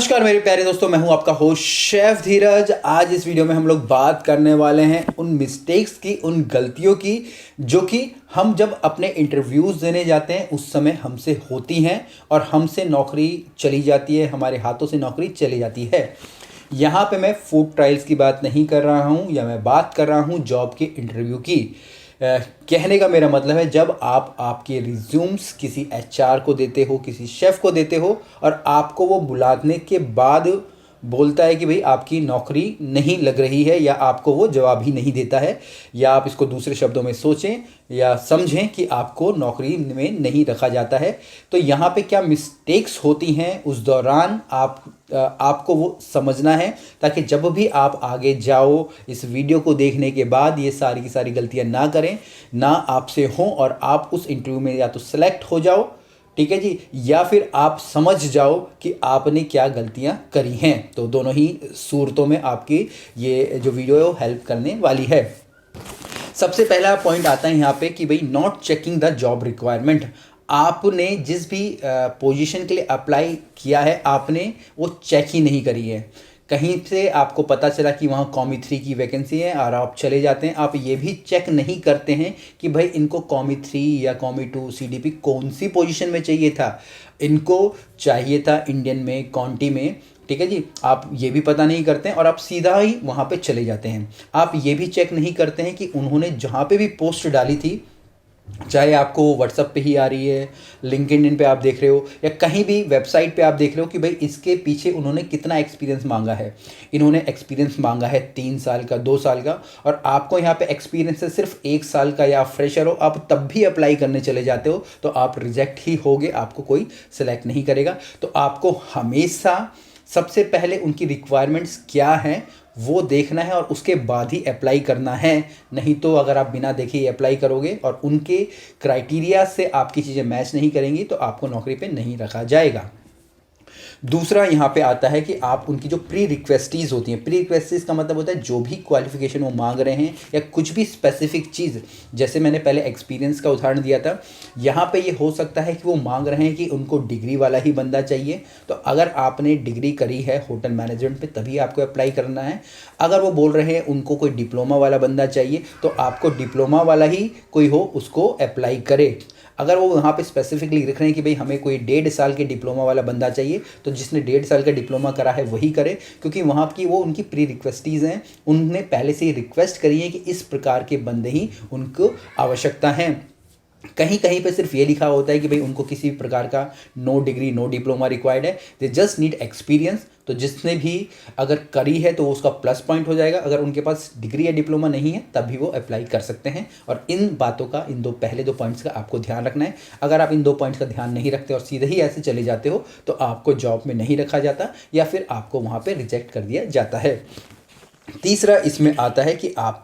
नमस्कार मेरे प्यारे दोस्तों, मैं हूं आपका होस्ट शेफ धीरज। आज इस वीडियो में हम लोग बात करने वाले हैं उन मिस्टेक्स की, उन गलतियों की जो कि हम जब अपने इंटरव्यूज़ देने जाते हैं उस समय हमसे होती हैं और हमसे नौकरी चली जाती है, हमारे हाथों से नौकरी चली जाती है। यहाँ पे मैं फूड ट्रायल्स की बात नहीं कर रहा हूँ या मैं बात कर रहा हूँ जॉब के इंटरव्यू की। कहने का मेरा मतलब है, जब आप आपके रिज्यूम्स किसी एचआर को देते हो, किसी शेफ़ को देते हो और आपको वो बुलाने के बाद बोलता है कि भाई आपकी नौकरी नहीं लग रही है या आपको वो जवाब ही नहीं देता है, या आप इसको दूसरे शब्दों में सोचें या समझें कि आपको नौकरी में नहीं रखा जाता है, तो यहाँ पे क्या मिस्टेक्स होती हैं उस दौरान आपको वो समझना है, ताकि जब भी आप आगे जाओ इस वीडियो को देखने के बाद ये सारी की सारी गलतियाँ ना करें, ना आपसे हों और आप उस इंटरव्यू में या तो सेलेक्ट हो जाओ, ठीक है जी, या फिर आप समझ जाओ कि आपने क्या गलतियां करी हैं। तो दोनों ही सूरतों में आपकी ये जो वीडियो है वो हेल्प करने वाली है। सबसे पहला पॉइंट आता है यहाँ पे कि भाई not checking the job requirement. आपने जिस भी पोजीशन के लिए अप्लाई किया है आपने वो चेक ही नहीं करी है। कहीं से आपको पता चला कि वहाँ कॉमी 3 की वैकेंसी है और आप चले जाते हैं, आप ये भी चेक नहीं करते हैं कि भाई इनको कॉमी 3 या कॉमी 2 सीडीपी कौन सी पोजीशन में चाहिए था। इनको चाहिए था इंडियन में, कॉन्टी में, ठीक है जी। आप ये भी पता नहीं करते हैं और आप सीधा ही वहाँ पे चले जाते हैं। आप ये भी चेक नहीं करते हैं कि उन्होंने जहाँ पे भी पोस्ट डाली थी, चाहे आपको व्हाट्सएप पे ही आ रही है, लिंक्डइन पे आप देख रहे हो या कहीं भी वेबसाइट पे आप देख रहे हो, कि भाई इसके पीछे उन्होंने कितना एक्सपीरियंस मांगा है। इन्होंने एक्सपीरियंस मांगा है 3 साल का, 2 साल का, और आपको यहाँ पे एक्सपीरियंस है सिर्फ 1 साल का, या आप फ्रेशर हो, आप तब भी अप्लाई करने चले जाते हो, तो आप रिजेक्ट ही होगे, आपको कोई सिलेक्ट नहीं करेगा। तो आपको हमेशा सबसे पहले उनकी रिक्वायरमेंट्स क्या हैं वो देखना है और उसके बाद ही अप्लाई करना है। नहीं तो अगर आप बिना देखे ही अप्लाई करोगे और उनके क्राइटेरिया से आपकी चीज़ें मैच नहीं करेंगी तो आपको नौकरी पे नहीं रखा जाएगा। दूसरा यहाँ पे आता है कि आप उनकी जो प्री रिक्वेस्टीज़ होती हैं, प्री रिक्वेस्टीज़ का मतलब होता है जो भी क्वालिफिकेशन वो मांग रहे हैं या कुछ भी स्पेसिफिक चीज़, जैसे मैंने पहले एक्सपीरियंस का उदाहरण दिया था, यहाँ पे ये हो सकता है कि वो मांग रहे हैं कि उनको डिग्री वाला ही बंदा चाहिए। तो अगर आपने डिग्री करी है होटल मैनेजमेंट पे तभी आपको अप्लाई करना है। अगर वो बोल रहे हैं उनको कोई डिप्लोमा वाला बंदा चाहिए तो आपको डिप्लोमा वाला ही कोई हो उसको अप्लाई करे। अगर वो वहाँ पे स्पेसिफिकली लिख रहे हैं कि भाई हमें कोई 1.5 साल के डिप्लोमा वाला बंदा चाहिए, तो जिसने 1.5 साल का डिप्लोमा करा है वही करे, क्योंकि वहाँ की वो उनकी प्री रिक्वेस्टीज़ हैं, उन्होंने पहले से ही रिक्वेस्ट करी है कि इस प्रकार के बंदे ही उनको आवश्यकता है। कहीं कहीं पे सिर्फ ये लिखा होता है कि भाई उनको किसी प्रकार का no degree no diploma required है, दे जस्ट नीड एक्सपीरियंस। तो जिसने भी अगर करी है तो उसका प्लस पॉइंट हो जाएगा। अगर उनके पास डिग्री या डिप्लोमा नहीं है तब भी वो अप्लाई कर सकते हैं। और इन बातों का, इन पहले दो पॉइंट्स का आपको ध्यान रखना है। अगर आप इन 2 पॉइंट्स का ध्यान नहीं रखते और सीधे ही ऐसे चले जाते हो तो आपको जॉब में नहीं रखा जाता या फिर आपको वहाँ पर रिजेक्ट कर दिया जाता है। तीसरा इसमें आता है कि आप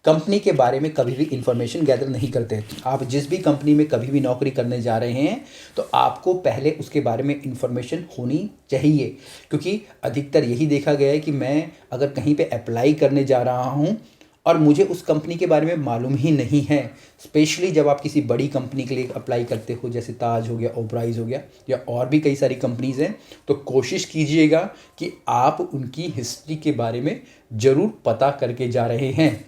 कंपनी के बारे में कभी भी इंफॉर्मेशन गैदर नहीं करते। आप जिस भी कंपनी में कभी भी नौकरी करने जा रहे हैं तो आपको पहले उसके बारे में इंफॉर्मेशन होनी चाहिए, क्योंकि अधिकतर यही देखा गया है कि मैं अगर कहीं पे अप्लाई करने जा रहा हूँ और मुझे उस कंपनी के बारे में मालूम ही नहीं है, स्पेशली जब आप किसी बड़ी कंपनी के लिए अप्लाई करते हो, जैसे ताज हो गया, ओबराइज हो गया, या और भी कई सारी कंपनीज़ हैं, तो कोशिश कीजिएगा कि आप उनकी हिस्ट्री के बारे में ज़रूर पता करके जा रहे हैं।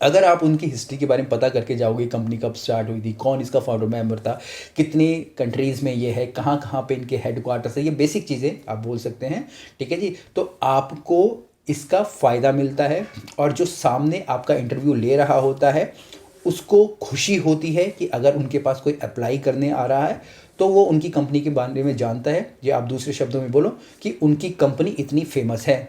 अगर आप उनकी हिस्ट्री के बारे में पता करके जाओगे, कंपनी कब स्टार्ट हुई थी, कौन इसका फाउंडर मेंबर था, कितनी कंट्रीज़ में ये है, कहाँ कहाँ पे इनके हेडक्वार्टर्स है, ये बेसिक चीज़ें आप बोल सकते हैं, ठीक है जी। तो आपको इसका फ़ायदा मिलता है और जो सामने आपका इंटरव्यू ले रहा होता है उसको खुशी होती है कि अगर उनके पास कोई अप्लाई करने आ रहा है तो वो उनकी कंपनी के बारे में जानता है। ये आप दूसरे शब्दों में बोलो कि उनकी कंपनी इतनी फेमस है।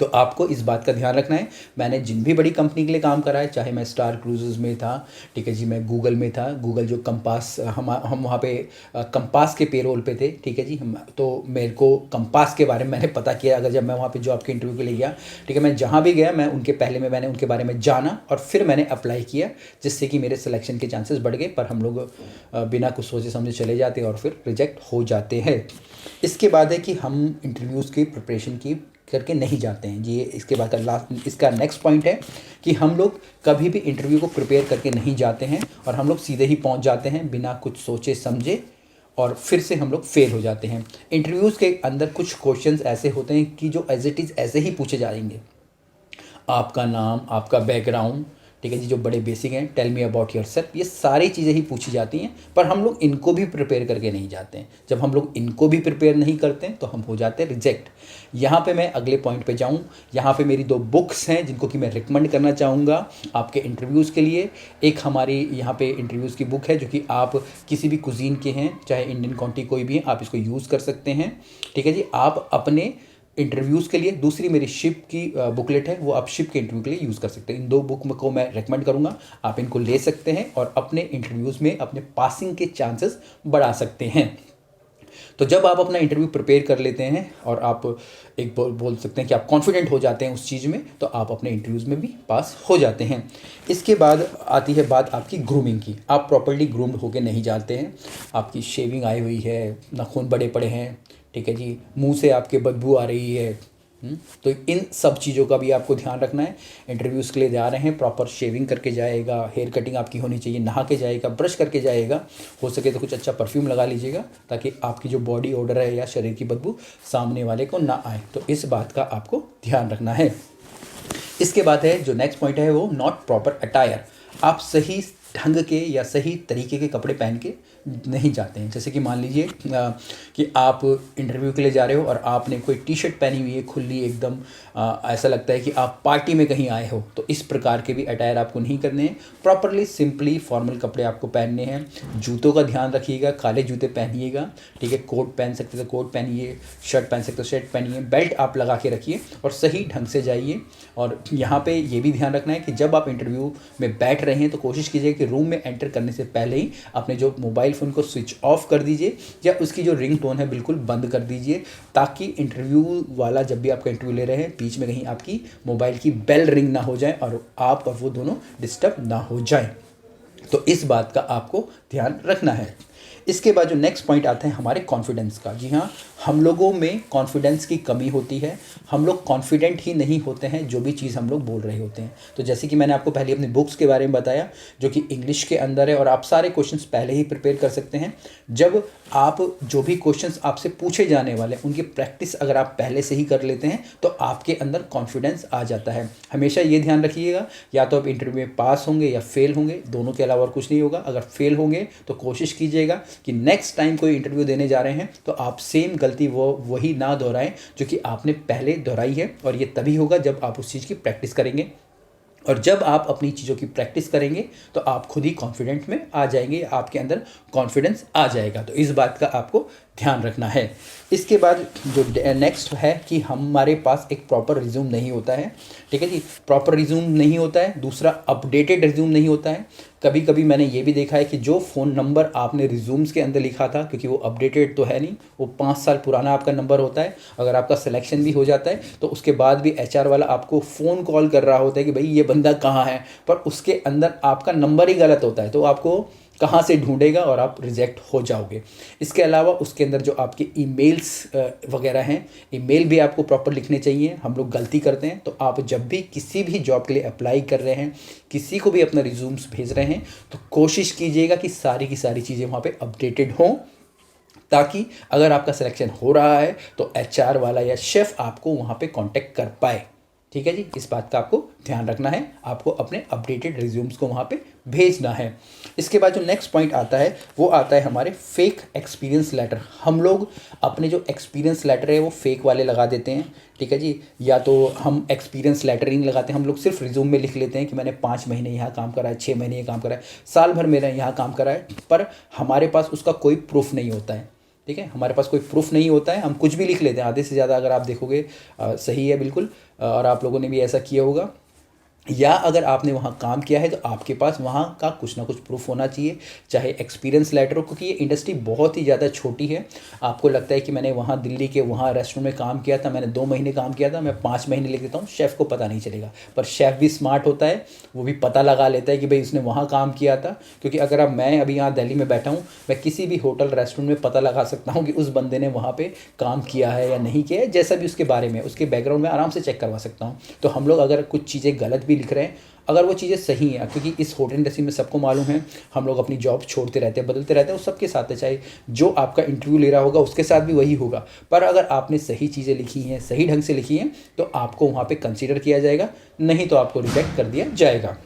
तो आपको इस बात का ध्यान रखना है। मैंने जिन भी बड़ी कंपनी के लिए काम करा है, चाहे मैं स्टार क्रूजेज़ में था, ठीक है जी, मैं गूगल में था, गूगल जो कंपास, हम वहाँ पे कंपास के पेरोल पे थे, ठीक है जी। तो मेरे को कंपास के बारे में मैंने पता किया। अगर जब मैं वहाँ पे जॉब के इंटरव्यू के लिए गया, ठीक है, मैं जहाँ भी गया मैं उनके पहले में मैंने उनके बारे में जाना और फिर मैंने अप्लाई किया, जिससे कि मेरे सिलेक्शन के चांसेस बढ़ गए। पर हम लोग बिना कुछ सोचे समझे चले जाते हैं और फिर रिजेक्ट हो जाते हैं। इसके बाद है कि हम इंटरव्यूज़ की प्रिपरेशन की करके नहीं जाते हैं। ये इसके बाद का इसका नेक्स्ट पॉइंट है कि हम लोग कभी भी इंटरव्यू को प्रिपेयर करके नहीं जाते हैं और हम लोग सीधे ही पहुंच जाते हैं बिना कुछ सोचे समझे और फिर से हम लोग फेल हो जाते हैं। इंटरव्यूज़ के अंदर कुछ क्वेश्चंस ऐसे होते हैं कि जो एज इट इज़ ऐसे ही पूछे जाएंगे। आपका नाम, आपका बैकग्राउंड, ठीक है जी, जो बड़े बेसिक हैं, टेल मी अबाउट योरसेल्फ, ये सारी चीज़ें ही पूछी जाती हैं, पर हम लोग इनको भी प्रिपेयर करके नहीं जाते हैं। जब हम लोग इनको भी प्रिपेयर नहीं करते हैं तो हम हो जाते हैं रिजेक्ट। यहाँ पे मैं अगले पॉइंट पे जाऊँ। यहाँ पे मेरी 2 बुक्स हैं जिनको कि मैं रिकमेंड करना चाहूँगा आपके इंटरव्यूज़ के लिए। एक हमारी यहाँ पे इंटरव्यूज़ की बुक है जो कि आप किसी भी कुजीन के हैं, चाहे इंडियन कॉन्ट्री कोई भी है, आप इसको यूज़ कर सकते हैं, ठीक है जी, आप अपने इंटरव्यूज़ के लिए। दूसरी मेरी शिप की बुकलेट है, वो आप शिप के इंटरव्यू के लिए यूज़ कर सकते हैं। इन 2 बुक को मैं रेकमेंड करूँगा, आप इनको ले सकते हैं और अपने इंटरव्यूज़ में अपने पासिंग के चांसेस बढ़ा सकते हैं। तो जब आप अपना इंटरव्यू प्रिपेयर कर लेते हैं और आप एक बोल सकते हैं कि आप कॉन्फिडेंट हो जाते हैं उस चीज़ में, तो आप अपने इंटरव्यूज़ में भी पास हो जाते हैं। इसके बाद आती है बात आपकी ग्रूमिंग की। आप प्रॉपर्ली ग्रूम्ड होकर नहीं जाते हैं, आपकी शेविंग आई हुई है, नाखून बड़े पड़े हैं, ठीक है जी, मुंह से आपके बदबू आ रही है, तो इन सब चीज़ों का भी आपको ध्यान रखना है। इंटरव्यूज़ के लिए जा रहे हैं, प्रॉपर शेविंग करके जाएगा, हेयर कटिंग आपकी होनी चाहिए, नहा के जाएगा, ब्रश करके जाएगा, हो सके तो कुछ अच्छा परफ्यूम लगा लीजिएगा ताकि आपकी जो बॉडी ओडर है या शरीर की बदबू सामने वाले को ना आए। तो इस बात का आपको ध्यान रखना है। इसके बाद है जो नेक्स्ट पॉइंट है वो नॉट प्रॉपर अटायर। आप सही ढंग के या सही तरीके के कपड़े पहन के नहीं जाते हैं। जैसे कि मान लीजिए कि आप इंटरव्यू के लिए जा रहे हो और आपने कोई टी शर्ट पहनी हुई है खुली एकदम, ऐसा लगता है कि आप पार्टी में कहीं आए हो, तो इस प्रकार के भी अटायर आपको नहीं करने हैं। प्रॉपरली सिंपली फॉर्मल कपड़े आपको पहनने हैं। जूतों का ध्यान रखिएगा, काले जूते पहनिएगा, ठीक है, कोट पहन सकते तो कोट पहनिए, शर्ट पहन सकते तो शर्ट पहनिए, बेल्ट आप लगा के रखिए और सही ढंग से जाइए। और यहाँ पे ये भी ध्यान रखना है कि जब आप इंटरव्यू में बैठ रहे हैं तो कोशिश कीजिए कि रूम में एंटर करने से पहले ही अपने जो मोबाइल फ़ोन को स्विच ऑफ कर दीजिए या उसकी जो रिंग टोन है बिल्कुल बंद कर दीजिए, ताकि इंटरव्यू वाला जब भी आपका इंटरव्यू ले रहे हैं बीच में कहीं आपकी मोबाइल की बेल रिंग ना हो जाए और आप और वो दोनों डिस्टर्ब ना हो जाए। तो इस बात का आपको ध्यान रखना है। इसके बाद जो नेक्स्ट पॉइंट आता है हमारे कॉन्फिडेंस का। जी हाँ, हम लोगों में कॉन्फिडेंस की कमी होती है, हम लोग कॉन्फिडेंट ही नहीं होते हैं जो भी चीज़ हम लोग बोल रहे होते हैं। तो जैसे कि मैंने आपको पहले अपनी बुक्स के बारे में बताया जो कि इंग्लिश के अंदर है और आप सारे क्वेश्चंस पहले ही प्रिपेयर कर सकते हैं। जब आप जो भी क्वेश्चंस आपसे पूछे जाने वाले हैं उनकी प्रैक्टिस अगर आप पहले से ही कर लेते हैं तो आपके अंदर कॉन्फिडेंस आ जाता है। हमेशा ये ध्यान रखिएगा, या तो आप इंटरव्यू में पास होंगे या फेल होंगे, दोनों के अलावा और कुछ नहीं होगा। अगर फेल होंगे तो कोशिश कीजिएगा कि नेक्स्ट टाइम कोई इंटरव्यू देने जा रहे हैं तो आप सेम गलती वही ना दोहराएं जो कि आपने पहले दोहराई है। और ये तभी होगा जब आप उस चीज़ की प्रैक्टिस करेंगे, और जब आप अपनी चीज़ों की प्रैक्टिस करेंगे तो आप खुद ही कॉन्फिडेंट में आ जाएंगे, आपके अंदर कॉन्फिडेंस आ जाएगा। तो इस बात का आपको ध्यान रखना है। इसके बाद जो नेक्स्ट है कि हमारे पास एक प्रॉपर रिज्यूम नहीं होता है, ठीक है जी, प्रॉपर रिज्यूम नहीं होता है। दूसरा, अपडेटेड रिज्यूम नहीं होता है। कभी कभी मैंने ये भी देखा है कि जो फ़ोन नंबर आपने रिज्यूम्स के अंदर लिखा था, क्योंकि वो अपडेटेड तो है नहीं, वो 5 साल पुराना आपका नंबर होता है। अगर आपका सिलेक्शन भी हो जाता है तो उसके बाद भी HR वाला आपको फ़ोन कॉल कर रहा होता है कि भाई ये बंदा कहाँ है, पर उसके अंदर आपका नंबर ही गलत होता है, तो आपको कहाँ से ढूंढेगा और आप रिजेक्ट हो जाओगे। इसके अलावा उसके अंदर जो आपके ईमेल्स वगैरह हैं, ईमेल भी आपको प्रॉपर लिखने चाहिए। हम लोग गलती करते हैं। तो आप जब भी किसी भी जॉब के लिए अप्लाई कर रहे हैं, किसी को भी अपना रिज्यूम्स भेज रहे हैं, तो कोशिश कीजिएगा कि सारी की सारी चीज़ें वहाँ पे अपडेटेड हों, ताकि अगर आपका सिलेक्शन हो रहा है तो HR वाला या शेफ़ आपको वहाँ पे कांटेक्ट कर पाए। ठीक है जी, इस बात का आपको ध्यान रखना है। आपको अपने अपडेटेड रिज्यूम्स को वहाँ पे भेजना है। इसके बाद जो नेक्स्ट पॉइंट आता है वो आता है हमारे फेक एक्सपीरियंस लेटर। हम लोग अपने जो एक्सपीरियंस लेटर है वो फेक वाले लगा देते हैं, ठीक है जी, या तो हम एक्सपीरियंस लेटर ही नहीं लगाते, हम लोग सिर्फ रिज्यूम में लिख लेते हैं कि मैंने 5 महीने यहाँ काम करा है, 6 महीने ये काम करा है, साल भर मेरा यहाँ काम करा है, पर हमारे पास उसका कोई प्रूफ नहीं होता है। ठीक है, हमारे पास कोई प्रूफ नहीं होता है, हम कुछ भी लिख लेते हैं, आधे से ज़्यादा अगर आप देखोगे सही है बिल्कुल, और आप लोगों ने भी ऐसा किया होगा। या अगर आपने वहाँ काम किया है तो आपके पास वहाँ का कुछ ना कुछ प्रूफ होना चाहिए, चाहे एक्सपीरियंस लेटर हो, क्योंकि ये इंडस्ट्री बहुत ही ज़्यादा छोटी है। आपको लगता है कि मैंने वहाँ दिल्ली के वहाँ रेस्टोरेंट में काम किया था, मैंने 2 महीने काम किया था, मैं 5 महीने लिख देता हूँ, शेफ़ को पता नहीं चलेगा। पर शेफ़ भी स्मार्ट होता है, वो भी पता लगा लेता है कि भाई उसने वहाँ काम किया था। क्योंकि अगर अब मैं अभी यहाँ दिल्ली में बैठा हूँ, मैं किसी भी होटल रेस्टोरेंट में पता लगा सकता हूँ कि उस बंदे ने वहाँ पर काम किया है या नहीं किया है, जैसा भी उसके बारे में, उसके बैकग्राउंड में आराम से चेक करवा सकता हूँ। तो हम लोग अगर कुछ चीज़ें गलत भी लिख रहे हैं, अगर वो चीज़ें सही हैं, क्योंकि इस होटल इंडस्ट्री में सबको मालूम है हम लोग अपनी जॉब छोड़ते रहते हैं, बदलते रहते हैं, वो सबके साथ है, चाहे जो आपका इंटरव्यू ले रहा होगा उसके साथ भी वही होगा। पर अगर आपने सही चीज़ें लिखी हैं, सही ढंग से लिखी हैं, तो आपको वहाँ पे कंसीडर किया जाएगा, नहीं तो आपको रिजेक्ट कर दिया जाएगा।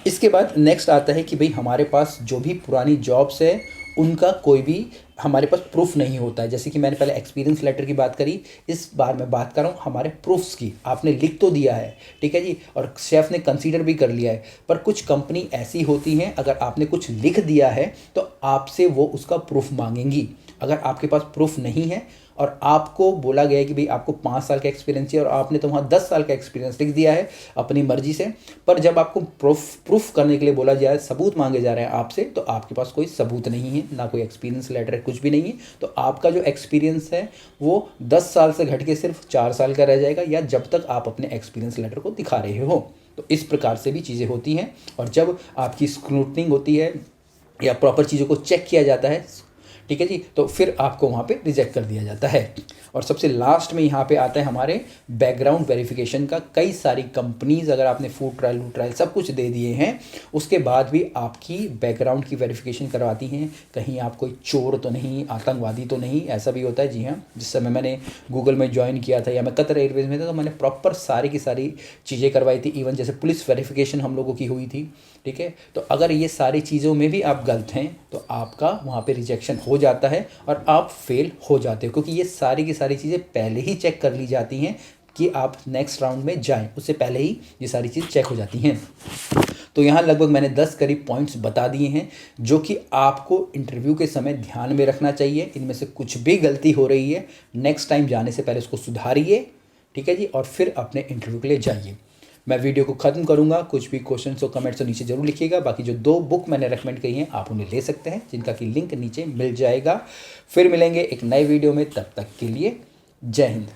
इसके बाद नेक्स्ट आता है कि भाई हमारे पास जो भी पुरानी जॉब्स है उनका कोई भी हमारे पास प्रूफ नहीं होता है। जैसे कि मैंने पहले एक्सपीरियंस लेटर की बात करी, इस बार मैं बात कर रहा हूँ हमारे प्रूफ्स की। आपने लिख तो दिया है, ठीक है जी, और शेफ़ ने कंसीडर भी कर लिया है, पर कुछ कंपनी ऐसी होती हैं अगर आपने कुछ लिख दिया है तो आपसे वो उसका प्रूफ मांगेंगी। अगर आपके पास प्रूफ नहीं है और आपको बोला गया है कि भाई आपको 5 साल का एक्सपीरियंस है और आपने तो वहाँ 10 साल का एक्सपीरियंस लिख दिया है अपनी मर्जी से, पर जब आपको प्रूफ करने के लिए बोला जाए, सबूत मांगे जा रहे हैं आपसे, तो आपके पास कोई सबूत नहीं है, ना कोई एक्सपीरियंस लेटर है, कुछ भी नहीं है, तो आपका जो एक्सपीरियंस है वो 10 साल से घट के सिर्फ 4 साल का रह जाएगा, या जब तक आप अपने एक्सपीरियंस लेटर को दिखा रहे हो। तो इस प्रकार से भी चीज़ें होती हैं, और जब आपकी स्क्रूटनिंग होती है या प्रॉपर चीज़ों को चेक किया जाता है, ठीक है जी, तो फिर आपको वहाँ पे रिजेक्ट कर दिया जाता है। और सबसे लास्ट में यहाँ पे आता है हमारे बैकग्राउंड वेरिफिकेशन का। कई सारी कंपनीज़, अगर आपने फूड ट्रायल सब कुछ दे दिए हैं, उसके बाद भी आपकी बैकग्राउंड की वेरिफिकेशन करवाती हैं, कहीं आप कोई चोर तो नहीं, आतंकवादी तो नहीं, ऐसा भी होता है। जी हाँ, जिस समय मैंने गूगल में ज्वाइन किया था या मैं कतर एयरवेज़ में था, तो मैंने प्रॉपर सारी की सारी चीज़ें करवाई थी, इवन जैसे पुलिस वेरिफिकेशन हम लोगों की हुई थी, ठीक है। तो अगर ये सारी चीज़ों में भी आप गलत हैं तो आपका वहाँ पे रिजेक्शन हो जाता है और आप फेल हो जाते हो, क्योंकि ये सारी की सारी चीज़ें पहले ही चेक कर ली जाती हैं कि आप नेक्स्ट राउंड में जाएं, उससे पहले ही ये सारी चीज़ चेक हो जाती हैं। तो यहाँ लगभग मैंने 10 करीब पॉइंट्स बता दिए हैं जो कि आपको इंटरव्यू के समय ध्यान में रखना चाहिए। इनमें से कुछ भी गलती हो रही है, नेक्स्ट टाइम जाने से पहले उसको सुधारिए, ठीक है जी, और फिर अपने इंटरव्यू के लिए जाइए। मैं वीडियो को ख़त्म करूंगा, कुछ भी क्वेश्चंस और कमेंट्स तो नीचे जरूर लिखिएगा। बाकी जो 2 बुक मैंने रेकमेंड की हैं आप उन्हें ले सकते हैं, जिनका कि लिंक नीचे मिल जाएगा। फिर मिलेंगे एक नए वीडियो में, तब तक के लिए जय हिंद।